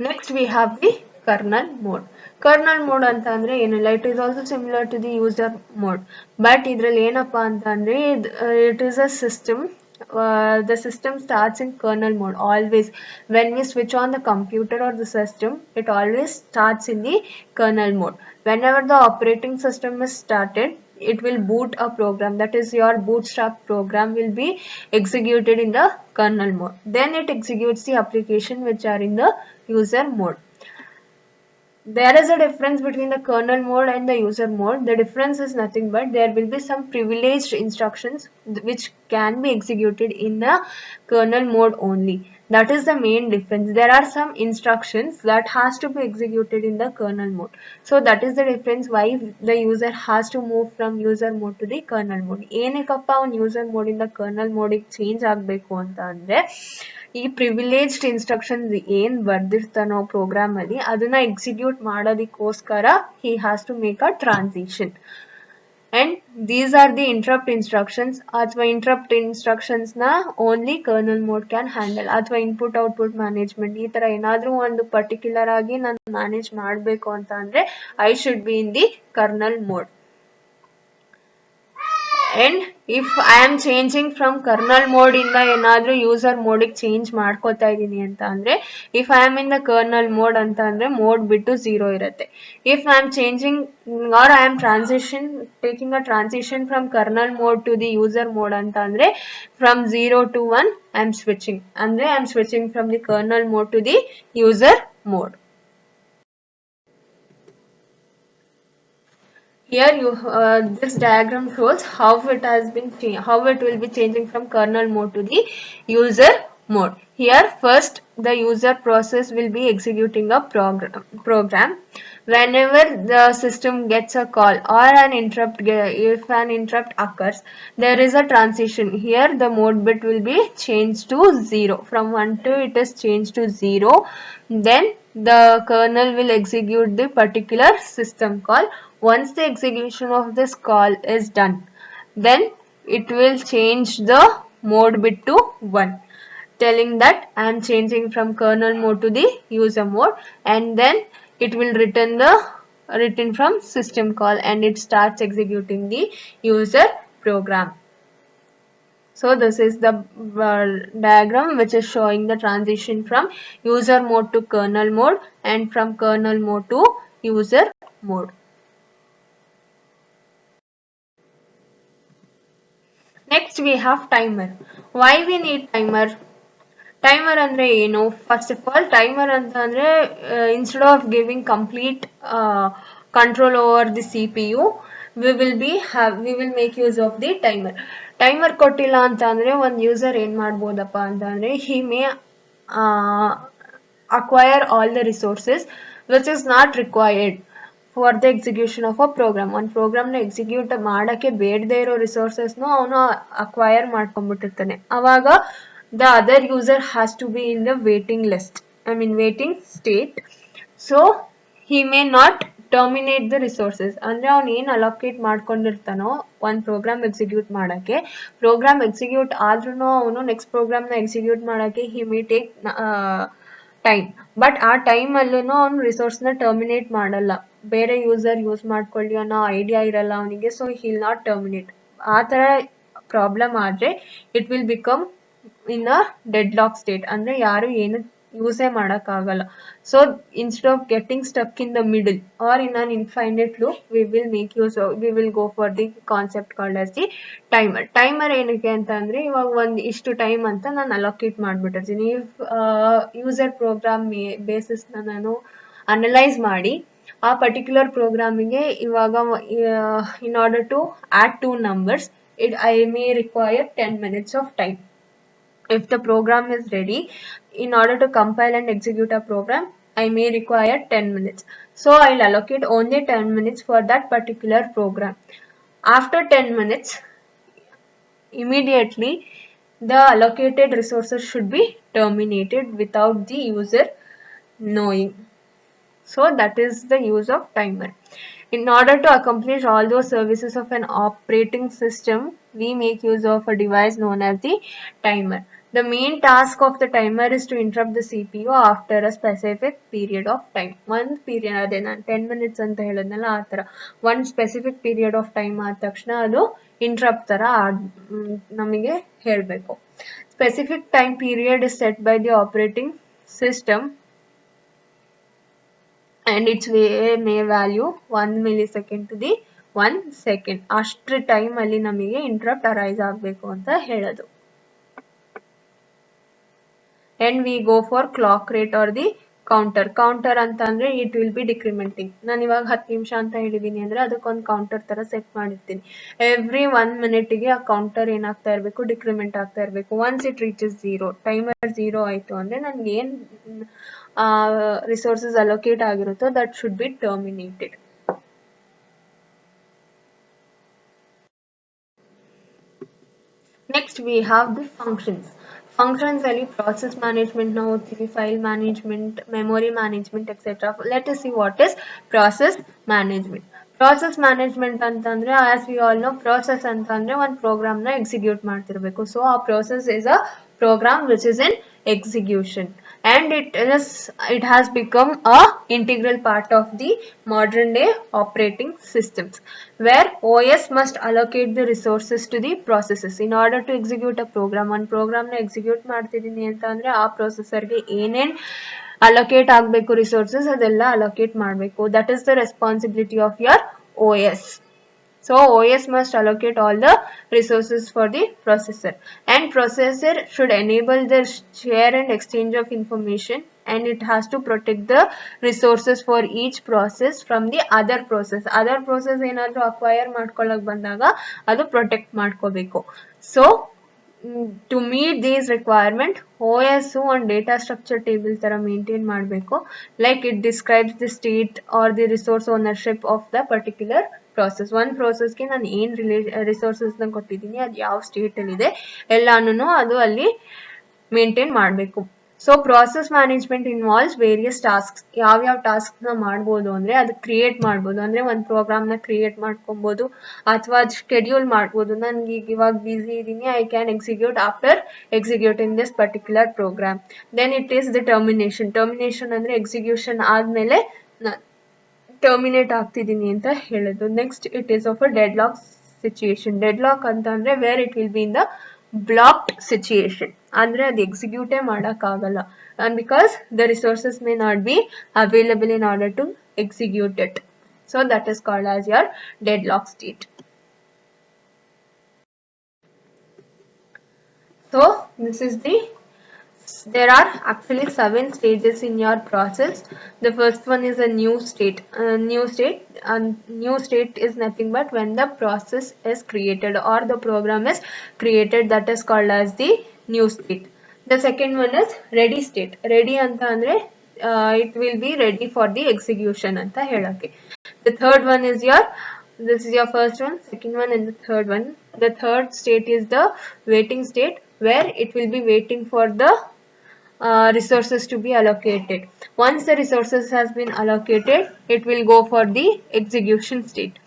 Next we have the kernel mode. Kernel mode ಅಂತ ಅಂದ್ರೆ ಏನಿಲ್ಲ, it is also similar to the user mode. But ಇದ್ರಲ್ಲಿ ಏನಪ್ಪಾ ಅಂತ ಅಂದ್ರೆ it is a system. The system starts in kernel mode always. When we switch on the computer or the system, it always starts in the kernel mode. Whenever the operating system is started, it will boot a program, that is your bootstrap program will be executed in the kernel mode. Then it executes the application which are in the user mode. There is a difference between the kernel mode and the user mode. The difference is nothing but there will be some privileged instructions which can be executed in the kernel mode only. That is the main difference. There are some instructions that has to be executed in the kernel mode. So that is the difference why the user has to move from user mode to the kernel mode. ಏನಕ್ಕಪ್ಪ ಒಂದು user mode ಇಂದ kernel mode ಗೆ change ಆಗಬೇಕು ಅಂತ ಅಂದರೆ ಈ privileged instructions ಏನ್ ಬರ್ದಿರ್ತಾನೋ program ಅಲ್ಲಿ ಅದನ್ನ ಎಕ್ಸಿಕ್ಯೂಟ್ ಮಾಡೋದಕ್ಕೋಸ್ಕರ he has to make a transition. And these are the interrupt instructions ಅಥವಾ interrupt instructions ನ only kernel mode can handle. ಅಥವಾ ಇನ್ಪುಟ್ ಔಟ್ಪುಟ್ ಮ್ಯಾನೇಜ್ಮೆಂಟ್ ಈ ತರ ಏನಾದ್ರೂ ಒಂದು ಪರ್ಟಿಕ್ಯುಲರ್ ಆಗಿ ನಾನು ಮ್ಯಾನೇಜ್ ಮಾಡಬೇಕು ಅಂತ ಅಂದ್ರೆ I should be in the kernel mode. And if I am changing from kernel mode ಇಂದ ಏನಾದ್ರೂ ಯೂಸರ್ ಮೋಡಿಗೆ ಚೇಂಜ್ ಮಾಡ್ಕೋತಾ ಇದ್ದೀನಿ ಅಂತ ಅಂದ್ರೆ if I am in the kernel mode ಅಂತ ಅಂದ್ರೆ ಮೋಡ್ ಬಿಟ್ಟು 0 ಇರುತ್ತೆ. If I am changing or I am taking a transition from kernel mode to the user mode ಅಂತ ಅಂದ್ರೆ from 0 to 1 I am switching. ಅಂದ್ರೆ I am switching from the kernel mode to the user mode. Here this diagram shows how it will be changing from kernel mode to the user mode. Here first the user process will be executing a program. Whenever the system gets a call or if an interrupt occurs, there is a transition. Here the mode bit will be changed to 0. From 1 to it is changed to 0. Then the kernel will execute the particular system call. Once the execution of this call is done, then it will change the mode bit to 1, telling that I am changing from kernel mode to the user mode, and then it will return from system call and it starts executing the user program. So this is the diagram which is showing the transition from user mode to kernel mode and from kernel mode to user mode. Next we have timer. Why we need timer? Timer andre eno? First of all, timer anta andre instead of giving complete control over the CPU, we will make use of the timer. Timer ಕೊಟ್ಟಿಲ್ಲ ಅಂತ ಅಂದ್ರೆ ಒಂದು user ಏನ್ ಮಾಡ್ಬೋದಪ್ಪ ಅಂತ ಅಂದ್ರೆ he may acquire all the resources which is not required for the execution of a program. ಒಂದು ಪ್ರೋಗ್ರಾಮ್ನ execute ಮಾಡೋಕ್ಕೆ ಬೇಡದೇ ಇರೋ ರಿಸೋರ್ಸಸ್ನು ಅವನು ಅಕ್ವೈರ್ ಮಾಡ್ಕೊಂಡ್ಬಿಟ್ಟಿರ್ತಾನೆ. ಅವಾಗ the other user has to be in the waiting list, waiting state. So he may not terminate the resources. ಅಂದ್ರೆ ಅವ್ನು ಏನು ಅಲೋಕೇಟ್ ಮಾಡ್ಕೊಂಡಿರ್ತಾನೋ ಒಂದು ಪ್ರೋಗ್ರಾಮ್ ಎಕ್ಸಿಕ್ಯೂಟ್ ಮಾಡೋಕ್ಕೆ, ಪ್ರೋಗ್ರಾಮ್ ಎಕ್ಸಿಕ್ಯೂಟ್ ಆದ್ರೂ ಅವನು ನೆಕ್ಸ್ಟ್ ಪ್ರೋಗ್ರಾಮ್ನ ಎಕ್ಸಿಕ್ಯೂಟ್ ಮಾಡೋಕ್ಕೆ he may take time. But ಆ ಟೈಮಲ್ಲೂ ಅವ್ನು ರಿಸೋರ್ಸ್ನ ಟರ್ಮಿನೇಟ್ ಮಾಡಲ್ಲ. ಬೇರೆ ಯೂಸರ್ ಯೂಸ್ ಮಾಡ್ಕೊಳ್ಳಿ ಅನ್ನೋ ಐಡಿಯಾ ಇರಲ್ಲ ಅವನಿಗೆ, ಸೊ ಹಿಲ್ ನಾಟ್ ಟರ್ಮಿನೇಟ್. ಆ ಥರ ಪ್ರಾಬ್ಲಮ್ ಆದರೆ it will become in a dead lock state. ಅಂದರೆ ಯಾರು ಏನು ಯೂಸೇ ಮಾಡೋಕ್ಕಾಗಲ್ಲ. So instead of getting stuck in the middle or in an infinite loop, we will go for the concept called as the timer. Timer ಏನಕ್ಕೆ ಅಂತ ಅಂದರೆ, ಇವಾಗ ಒಂದು ಇಷ್ಟು ಟೈಮ್ ಅಂತ ನಾನು ಅಲೋಕೇಟ್ ಮಾಡಿಬಿಟ್ಟಿರ್ತೀನಿ. ಯೂಸರ್ ಪ್ರೋಗ್ರಾಮ್ ಬೇಸಿಸ್ನ ನಾನು ಅನಲೈಸ್ ಮಾಡಿ ಆ ಪರ್ಟಿಕ್ಯುಲರ್ ಪ್ರೋಗ್ರಾಮಿಗೆ ಇವಾಗ in order to add 2 numbers, I may require 10 minutes of time. If the program is ready, in order to compile and execute a program, I may require 10 minutes. So I'll allocate only 10 minutes for that particular program. After 10 minutes, immediately the allocated resources should be terminated without the user knowing. So that is the use of timer. In order to accomplish all those services of an operating system, we make use of a device known as the timer. The main task of the timer is to interrupt the CPU after a specific period of time. One period, ಅದೇ ನಾನು 10 minutes ಅಂತ ಹೇಳಿದ್ನಲ್ಲ ಆ ಥರ, one specific period of time ಆದ ತಕ್ಷಣ ಅದು interrupt ಥರ ನಮಗೆ ಹೇಳಬೇಕು. Specific time period is set by the operating system and its may value 1 millisecond to the 1 second. ಅಷ್ಟು ಟೈಮ್ ಅಲ್ಲಿ ನಮಗೆ ಇಂಟ್ರಪ್ಟ್ ಅರೈಸ್ ಆಗಬೇಕು ಅಂತ ಹೇಳೋದು. And we go for clock rate or the counter. Counter ಅಂತ ಅಂದ್ರೆ it will be decrementing. ನಾನು ಇವಾಗ 10 ನಿಮಿಷ ಅಂತ ಹೇಳಿದ್ದೀನಿ ಅಂದ್ರೆ ಅದಕ್ಕೊಂದು ಕೌಂಟರ್ ತರ ಸೆಟ್ ಮಾಡಿರ್ತೀನಿ. ಎವ್ರಿ 1 ಮಿನಿಟ್ಗೆ ಆ ಕೌಂಟರ್ ಏನಾಗ್ತಾ ಇರಬೇಕು, ಡಿಕ್ರಿಮೆಂಟ್ ಆಗ್ತಾ ಇರಬೇಕು. ಒನ್ಸ್ ಇಟ್ ರೀಚಸ್ 0, ಟೈಮರ್ 0 ಆಯ್ತು ಅಂದ್ರೆ ನನ್ಗೆ ಏನ್ resources allocate ಆಗಿರುತ್ತೋ that should be terminated. Next we have the functions. Functions ಅಲ್ಲಿ process management ನಾವು ಓದ್ತೀವಿ, file management, memory management, etc. Let us see what is process management. Process management ಅಂತಂದ್ರೆ as we all know, process ಅಂತಂದ್ರೆ ಒಂದು program ನ execute ಮಾಡ್ತಿರ್ಬೇಕು. So ಆ process is a program which is in execution, and it has become a integral part of the modern day operating systems, where OS must allocate the resources to the processes in order to execute a program. ಒಂದು program ನ execute ಮಾಡ್ತಿದ್ದೀನಿ ಅಂತ ಅಂದ್ರೆ ಆ ಪ್ರೊಸೆಸರ್ಗೆ ಏನೇನ್ allocate ಆಗಬೇಕು resources ಅದೆಲ್ಲ allocate ಮಾಡಬೇಕು. That is the responsibility of your OS. So OS must allocate all the resources for the processor, and processor should enable the share and exchange of information, and it has to protect the resources for each process from the other process. Other process ಏನಾದರೂ acquire ಮಾಡ್ಕೊಳ್ಳೋಕೆ ಬಂದಾಗ ಅದು protect ಮಾಡ್ಕೋಬೇಕು. So to meet these requirement, OS ಒಂದು data structure table ತರ maintain ಮಾಡಬೇಕು. Like it describes the state R the resource ownership of the particular process. ಒಂದು ಪ್ರಾಸೆಸ್ಗೆ ನಾನು ಏನು ರಿಸೋರ್ಸಸ್ನ ಕೊಟ್ಟಿದ್ದೀನಿ, ಅದು ಯಾವ ಸ್ಟೇಟಲ್ಲಿದೆ ಎಲ್ಲಾನು ಅದು ಅಲ್ಲಿ ಮೇಂಟೈನ್ ಮಾಡಬೇಕು. So process management involves various tasks. ಯಾವ್ಯಾವ ಟಾಸ್ಕ್ನ ಮಾಡ್ಬೋದು ಅಂದರೆ, ಅದು ಕ್ರಿಯೇಟ್ ಮಾಡ್ಬೋದು, ಅಂದರೆ ಒಂದು ಪ್ರೋಗ್ರಾಮ್ನ ಕ್ರಿಯೇಟ್ ಮಾಡ್ಕೊಬೋದು ಅಥವಾ ಶೆಡ್ಯೂಲ್ ಮಾಡ್ಬೋದು. ನನಗೆ ಇವಾಗ ಬ್ಯುಸಿ ಇದ್ದೀನಿ, I can execute after executing this particular program. Then it is the termination. Termination ಅಂದರೆ ಎಕ್ಸಿಕ್ಯೂಷನ್ ಆದಮೇಲೆ ಟರ್ಮಿನೇಟ್ ಆಗ್ತಿದ್ದೀನಿ ಅಂತ ಹೇಳೋದು. Next it is of a dead lock situation. Dead lock ಅಂತ ಅಂದರೆ where it will be in the blocked situation, ಅಂದ್ರೆ ಅದು ಎಕ್ಸಿಕ್ಯೂಟೇ ಮಾಡೋಕ್ಕಾಗಲ್ಲ, and because the resources may not be available in order to execute it. So that is called as your deadlock state. So this is there are actually 7 stages in your process. The first one is a new state. New state is nothing but when the process is created or the program is created, that is called as the new state. The second one is ready state. Ready anta andre it will be ready for the execution anta helake. The third one is this is your first one, second one, and the third one. The third state is the waiting state, where it will be waiting for the resources to be allocated. Once the resources has been allocated, it will go for the execution state.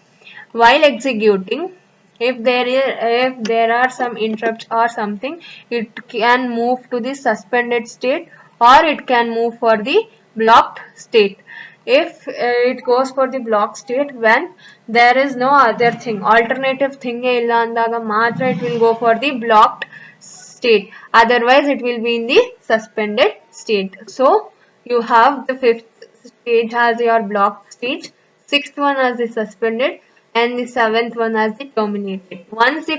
While executing, if there are some interrupts or something, it can move to the suspended state, or it can move for the blocked state. If it goes for the blocked state, when there is no other thing, alternative thing illa andaga matra it will go for the blocked state, otherwise it will be in the suspended state. So you have the fifth stage as your blocked stage, sixth one as the suspended, and the seventh one as the terminated. Once the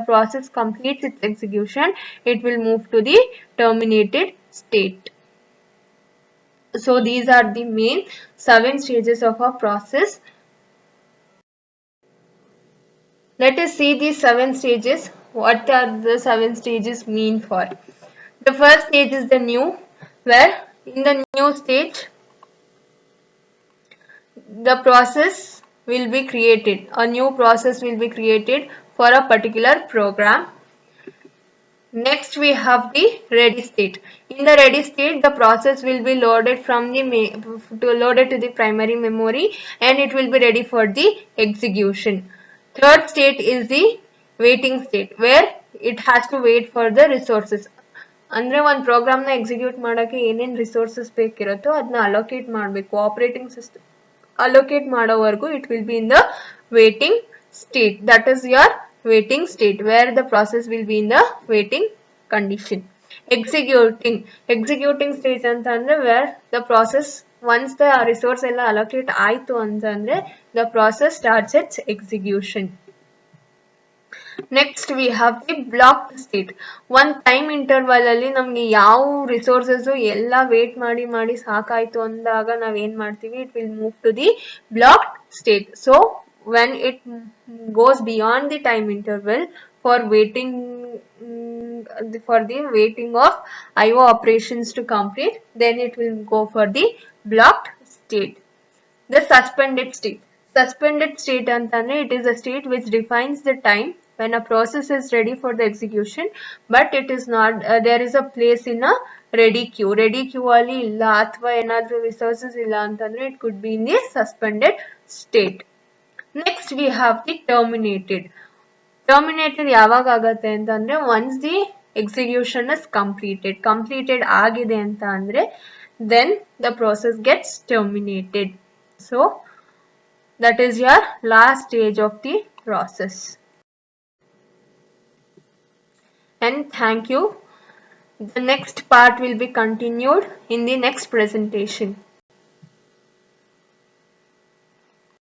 process completes its execution, it will move to the terminated state. So these are the main 7 stages of a process. Let us see these 7 stages. What are the 7 stages mean for? The first stage is the new, where in the new stage, the process will be created. A new process will be created for a particular program. Next, we have the ready state. In the ready state, the process will be loaded from the loaded to the primary memory, and it will be ready for the execution. Third state is the waiting state, where it has to wait for the resources. ಅಂದ್ರೆ ಒಂದು ಪ್ರೋಗ್ರಾಮ್ನ execute ಮಾಡೋಕ್ಕೆ ಏನೇನು resources ಬೇಕಿರುತ್ತೋ ಅದನ್ನ allocate ಮಾಡಬೇಕು. Operating system allocate ಮಾಡೋವರೆಗೂ it will be in the waiting state. That is your waiting state, where the process will be in the waiting condition. Executing state ಅಂತಂದ್ರೆ where the process, once the resource ಎಲ್ಲ allocate ಆಯ್ತು ಅಂತಂದ್ರೆ the process starts its execution. Next we have the blocked state. One time interval ಅಲ್ಲಿ ನಮಗೆ ಯಾವ resources ಎಲ್ಲ wait ಮಾಡಿ ಸಾಕಾಯ್ತು ಅಂದಾಗ ನಾವು ಏನು ಮಾಡ್ತೀವಿ, it will move to the blocked state. So when it goes beyond the time interval for waiting of IO operations to complete, then it will go for the blocked state. The suspended state. Suspended state antandre it is a state which defines the time when a process is ready for the execution, but it is not there is a place in a ready queue. Ready queue alli illa athwa enadru resources illa antandre it could be in the suspended state. Next we have the terminated. Terminated ಯಾವಾಗ ಆಗುತ್ತೆ ಅಂತಂದ್ರೆ once the execution is completed ಆಗಿದೆ ಅಂತ ಅಂದ್ರೆ then the process gets terminated. So that is your last stage of the process. And thank you. The next part will be continued in the next presentation.